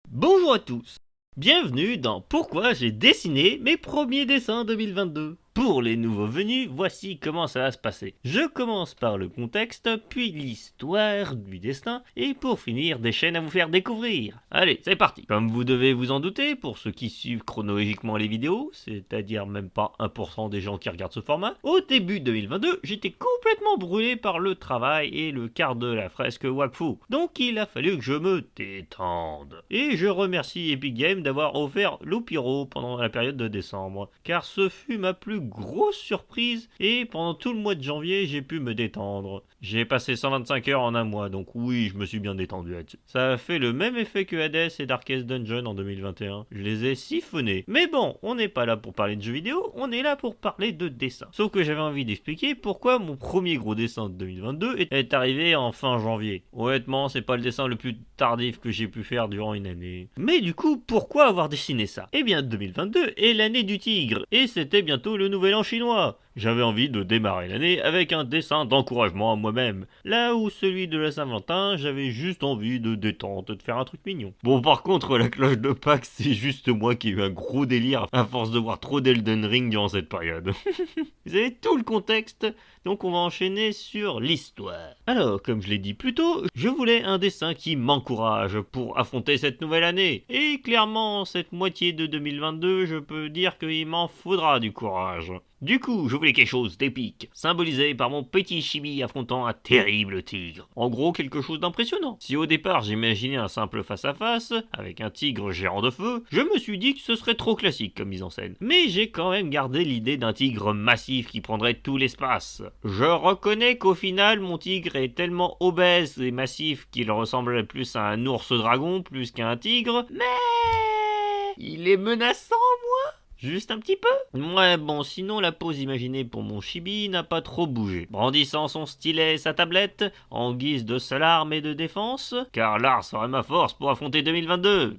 Bonjour à tous, bienvenue dans Pourquoi j'ai dessiné mes premiers dessins 2022. Pour les nouveaux venus, voici comment ça va se passer. Je commence par le contexte, puis l'histoire du dessin, et pour finir, des chaînes à vous faire découvrir. Allez, c'est parti. Comme vous devez vous en douter, pour ceux qui suivent chronologiquement les vidéos, c'est-à-dire même pas 1% des gens qui regardent ce format, au début 2022, j'étais complètement brûlé par le travail et le quart de la fresque Wakfu. Donc il a fallu que je me détende. Et je remercie Epic Games d'avoir offert Loupiro pendant la période de décembre, car ce fut ma plus grosse surprise et pendant tout le mois de janvier j'ai pu me détendre. J'ai passé 125 heures en un mois, donc oui, je me suis bien détendu là-dessus. Ça a fait le même effet que Hades et Darkest Dungeon en 2021. Je les ai siphonnés. Mais bon, on n'est pas là pour parler de jeux vidéo, on est là pour parler de dessin. Sauf que j'avais envie d'expliquer pourquoi mon premier gros dessin de 2022 est arrivé en fin janvier. Honnêtement, c'est pas le dessin le plus tardif que j'ai pu faire durant une année. Mais du coup, pourquoi avoir dessiné ça? Eh bien, 2022 est l'année du tigre, et c'était bientôt le nouvel an chinois. J'avais envie de démarrer l'année avec un dessin d'encouragement à moi-même. Là où celui de la Saint-Valentin, j'avais juste envie de détente, de faire un truc mignon. Bon, par contre, la cloche de Pâques, c'est juste moi qui ai eu un gros délire à force de voir trop d'Elden Ring durant cette période. Vous avez tout le contexte, donc on va enchaîner sur l'histoire. Alors, comme je l'ai dit plus tôt, je voulais un dessin qui m'encourage pour affronter cette nouvelle année. Et clairement, cette moitié de 2022, je peux dire qu'il m'en faudra du courage. Du coup, je voulais quelque chose d'épique, symbolisé par mon petit chibi affrontant un terrible tigre. En gros, quelque chose d'impressionnant. Si au départ j'imaginais un simple face-à-face, avec un tigre gérant de feu, je me suis dit que ce serait trop classique comme mise en scène. Mais j'ai quand même gardé l'idée d'un tigre massif qui prendrait tout l'espace. Je reconnais qu'au final, mon tigre est tellement obèse et massif qu'il ressemblerait plus à un ours dragon plus qu'à un tigre, mais il est menaçant, moi. Juste un petit peu? Ouais, bon, sinon la pose imaginée pour mon chibi n'a pas trop bougé. Brandissant son stylet et sa tablette, en guise de seule arme et de défense, car l'art serait ma force pour affronter 2022.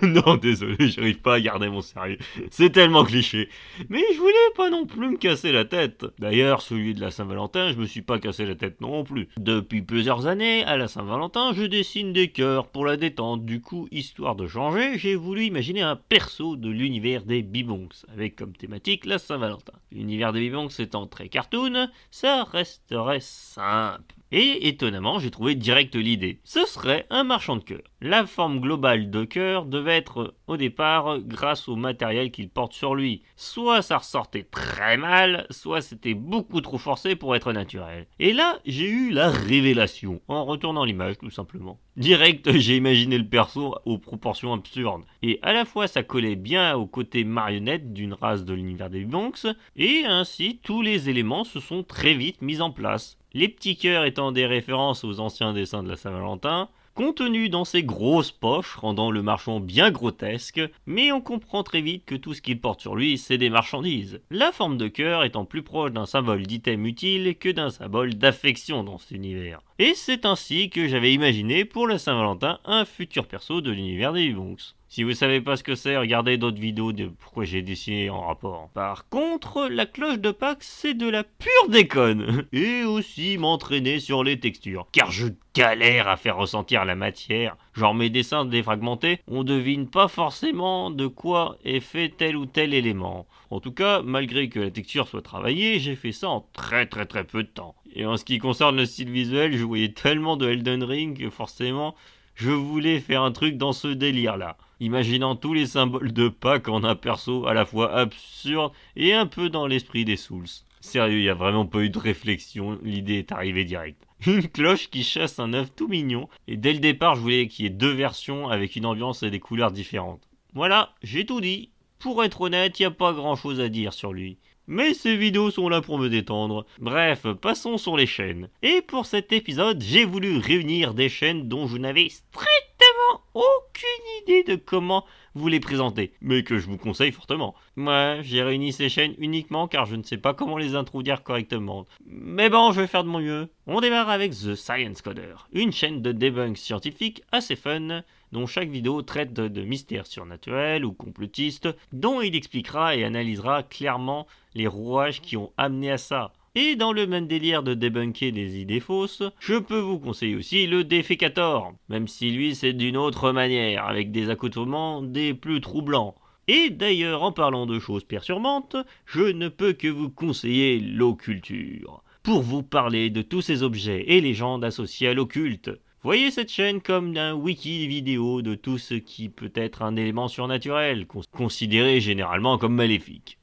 Non, désolé, j'arrive pas à garder mon sérieux. C'est tellement cliché. Mais je voulais pas non plus me casser la tête. D'ailleurs, celui de la Saint-Valentin, je me suis pas cassé la tête non plus. Depuis plusieurs années, à la Saint-Valentin, je dessine des cœurs pour la détente. Du coup, histoire de changer, j'ai voulu imaginer un perso de l'univers des Bibonks, avec comme thématique la Saint-Valentin. L'univers des Bibonks étant très cartoon, ça resterait simple. Et étonnamment, j'ai trouvé direct l'idée. Ce serait un marchand de cœur. La forme globale de cœur devait être au départ grâce au matériel qu'il porte sur lui. Soit ça ressortait très mal, soit c'était beaucoup trop forcé pour être naturel. Et là, j'ai eu la révélation, en retournant l'image tout simplement. Direct, j'ai imaginé le perso aux proportions absurdes. Et à la fois ça collait bien au côté marionnette d'une race de l'univers des Bronx, et ainsi tous les éléments se sont très vite mis en place. Les petits cœurs étant des références aux anciens dessins de la Saint-Valentin, contenus dans ses grosses poches, rendant le marchand bien grotesque, mais on comprend très vite que tout ce qu'il porte sur lui, c'est des marchandises. La forme de cœur étant plus proche d'un symbole d'item utile que d'un symbole d'affection dans cet univers. Et c'est ainsi que j'avais imaginé pour la Saint-Valentin un futur perso de l'univers des Ubonks. Si vous savez pas ce que c'est, regardez d'autres vidéos de pourquoi j'ai dessiné en rapport. Par contre, la cloche de Pâques, c'est de la pure déconne. Et aussi m'entraîner sur les textures. Car je galère à faire ressentir la matière. Genre mes dessins défragmentés, on devine pas forcément de quoi est fait tel ou tel élément. En tout cas, malgré que la texture soit travaillée, j'ai fait ça en très peu de temps. Et en ce qui concerne le style visuel, je voyais tellement de Elden Ring que forcément, je voulais faire un truc dans ce délire-là, imaginant tous les symboles de Pâques en un perso à la fois absurde et un peu dans l'esprit des Souls. Sérieux, il n'y a vraiment pas eu de réflexion, l'idée est arrivée direct. Une cloche qui chasse un œuf tout mignon, et dès le départ je voulais qu'il y ait deux versions avec une ambiance et des couleurs différentes. Voilà, j'ai tout dit. Pour être honnête, il n'y a pas grand chose à dire sur lui. Mais ces vidéos sont là pour me détendre. Bref, passons sur les chaînes. Et pour cet épisode, j'ai voulu réunir des chaînes dont je n'avais strictement aucune idée de comment vous les présenter, mais que je vous conseille fortement. Moi, j'ai réuni ces chaînes uniquement car je ne sais pas comment les introduire correctement. Mais bon, je vais faire de mon mieux. On démarre avec The Science Coder, une chaîne de debunk scientifique assez fun, dont chaque vidéo traite de mystères surnaturels ou complotistes, dont il expliquera et analysera clairement les rouages qui ont amené à ça. Et dans le même délire de débunker des idées fausses, je peux vous conseiller aussi le Defecator, même si lui c'est d'une autre manière, avec des accoutrements des plus troublants. Et d'ailleurs, en parlant de choses perturbantes, je ne peux que vous conseiller l'occulture, pour vous parler de tous ces objets et légendes associées à l'occulte. Voyez cette chaîne comme un wiki vidéo de tout ce qui peut être un élément surnaturel, considéré généralement comme maléfique.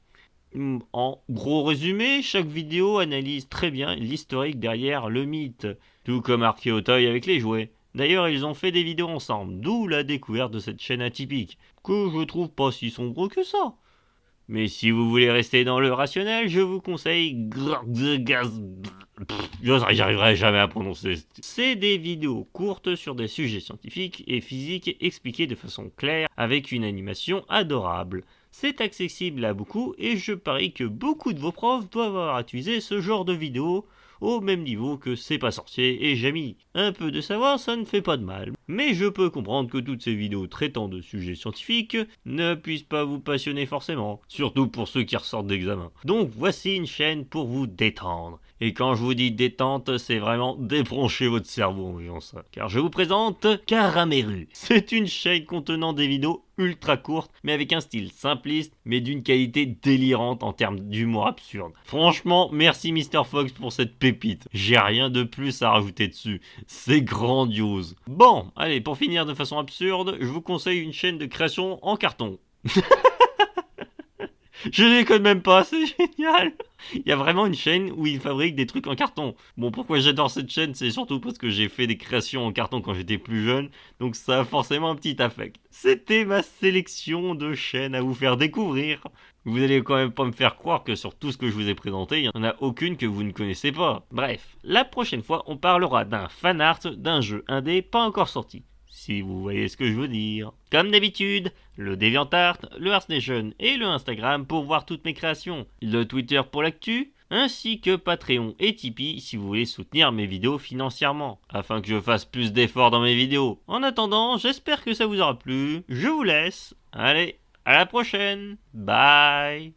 En gros résumé, chaque vidéo analyse très bien l'historique derrière le mythe, tout comme Archéotoy avec les jouets. D'ailleurs, ils ont fait des vidéos ensemble, d'où la découverte de cette chaîne atypique, que je trouve pas si sombre que ça. Mais si vous voulez rester dans le rationnel, je vous conseille j'arriverai jamais à prononcer. C'est des vidéos courtes sur des sujets scientifiques et physiques expliqués de façon claire avec une animation adorable. C'est accessible à beaucoup et je parie que beaucoup de vos profs doivent avoir utilisé ce genre de vidéos au même niveau que C'est pas sorcier et Jamie. Un peu de savoir, ça ne fait pas de mal. Mais je peux comprendre que toutes ces vidéos traitant de sujets scientifiques ne puissent pas vous passionner forcément, surtout pour ceux qui ressortent d'examen. Donc voici une chaîne pour vous détendre. Et quand je vous dis détente, c'est vraiment débrancher votre cerveau en faisant ça. Car je vous présente Carameru. C'est une chaîne contenant des vidéos ultra courtes, mais avec un style simpliste, mais d'une qualité délirante en termes d'humour absurde. Franchement, merci Mr. Fox pour cette pépite. J'ai rien de plus à rajouter dessus. C'est grandiose. Bon, allez, pour finir de façon absurde, je vous conseille une chaîne de création en carton. Je déconne même pas, c'est génial. Il y a vraiment une chaîne où ils fabriquent des trucs en carton. Bon, pourquoi j'adore cette chaîne, c'est surtout parce que j'ai fait des créations en carton quand j'étais plus jeune, donc ça a forcément un petit affect. C'était ma sélection de chaînes à vous faire découvrir. Vous allez quand même pas me faire croire que sur tout ce que je vous ai présenté, il n'y en a aucune que vous ne connaissez pas. Bref, la prochaine fois, on parlera d'un fanart d'un jeu indé pas encore sorti. Si vous voyez ce que je veux dire. Comme d'habitude, le DeviantArt, le Ars Nation et le Instagram pour voir toutes mes créations, le Twitter pour l'actu, ainsi que Patreon et Tipeee si vous voulez soutenir mes vidéos financièrement, afin que je fasse plus d'efforts dans mes vidéos. En attendant, j'espère que ça vous aura plu, je vous laisse, allez, à la prochaine, bye.